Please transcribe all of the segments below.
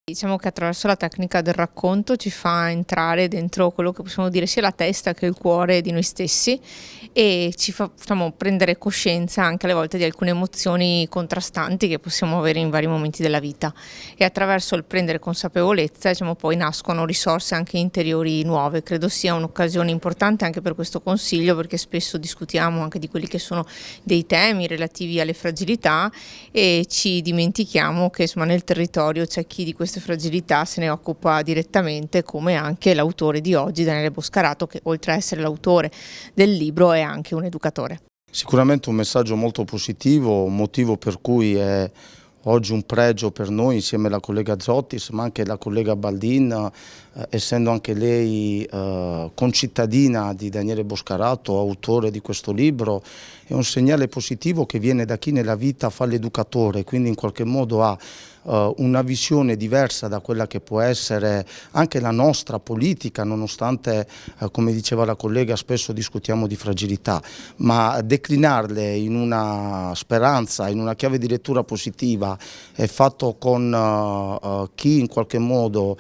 Diciamo che attraverso la tecnica del racconto ci fa entrare dentro quello che possiamo dire sia la testa che il cuore di noi stessi e ci fa, diciamo, prendere coscienza anche alle volte di alcune emozioni contrastanti che possiamo avere in vari momenti della vita, e attraverso il prendere consapevolezza, diciamo, poi nascono risorse anche interiori nuove. Credo sia un'occasione importante anche per questo consiglio, perché spesso discutiamo anche di quelli che sono dei temi relativi alle fragilità e ci dimentichiamo che, insomma, nel territorio c'è chi di queste fragilità se ne occupa direttamente, come anche l'autore di oggi, Daniele Boscarato, che oltre a essere l'autore del libro è anche un educatore. Sicuramente un messaggio molto positivo, motivo per cui è oggi un pregio per noi, insieme alla collega Zottis, ma anche la collega Baldin, essendo anche lei concittadina di Daniele Boscarato, autore di questo libro. È un segnale positivo che viene da chi nella vita fa l'educatore, quindi in qualche modo ha una visione diversa da quella che può essere anche la nostra politica, nonostante, come diceva la collega, spesso discutiamo di fragilità, ma declinarle in una speranza, in una chiave di lettura positiva, è fatto con chi in qualche modo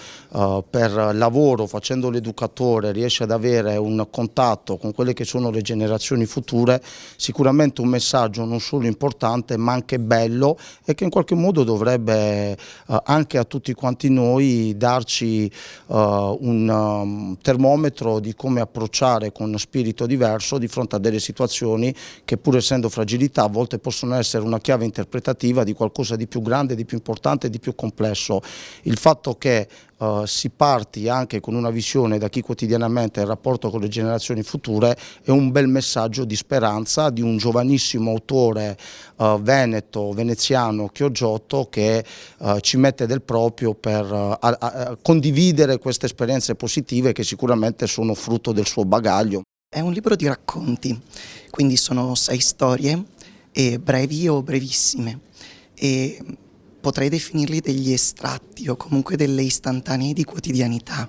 per lavoro, facendo l'educatore, riesce ad avere un contatto con quelle che sono le generazioni future. Sicuramente un messaggio non solo importante ma anche bello, e che in qualche modo dovrebbe anche a tutti quanti noi darci un termometro di come approcciare con spirito diverso di fronte a delle situazioni che, pur essendo fragilità, a volte possono essere una chiave interpretativa di qualcosa di più grande, di più importante, di più complesso. Il fatto che si parti anche con una visione da chi quotidianamente ha il rapporto con le generazioni future è un bel messaggio di speranza di un giovanissimo autore veneziano, Chioggiotto, che ci mette del proprio per condividere queste esperienze positive che sicuramente sono frutto del suo bagaglio. È un libro di racconti, quindi sono 6 storie, brevi o brevissime, e potrei definirli degli estratti o comunque delle istantanee di quotidianità,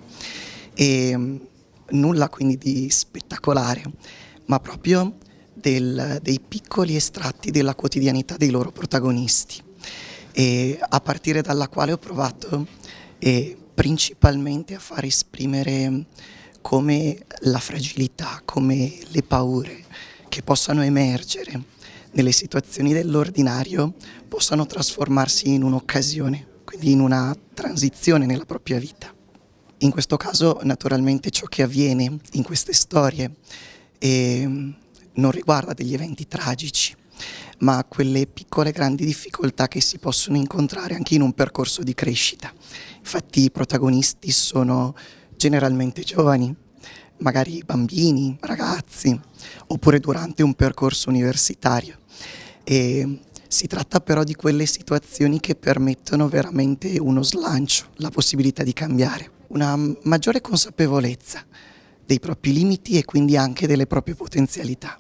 e nulla quindi di spettacolare, ma proprio dei piccoli estratti della quotidianità dei loro protagonisti, e a partire dalla quale ho provato principalmente a far esprimere come la fragilità, come le paure che possano emergere nelle situazioni dell'ordinario possano trasformarsi in un'occasione, quindi in una transizione nella propria vita. In questo caso, naturalmente, ciò che avviene in queste storie non riguarda degli eventi tragici, ma quelle piccole grandi difficoltà che si possono incontrare anche in un percorso di crescita. Infatti i protagonisti sono generalmente giovani, magari bambini, ragazzi, oppure durante un percorso universitario. E si tratta però di quelle situazioni che permettono veramente uno slancio, la possibilità di cambiare, una maggiore consapevolezza dei propri limiti e quindi anche delle proprie potenzialità.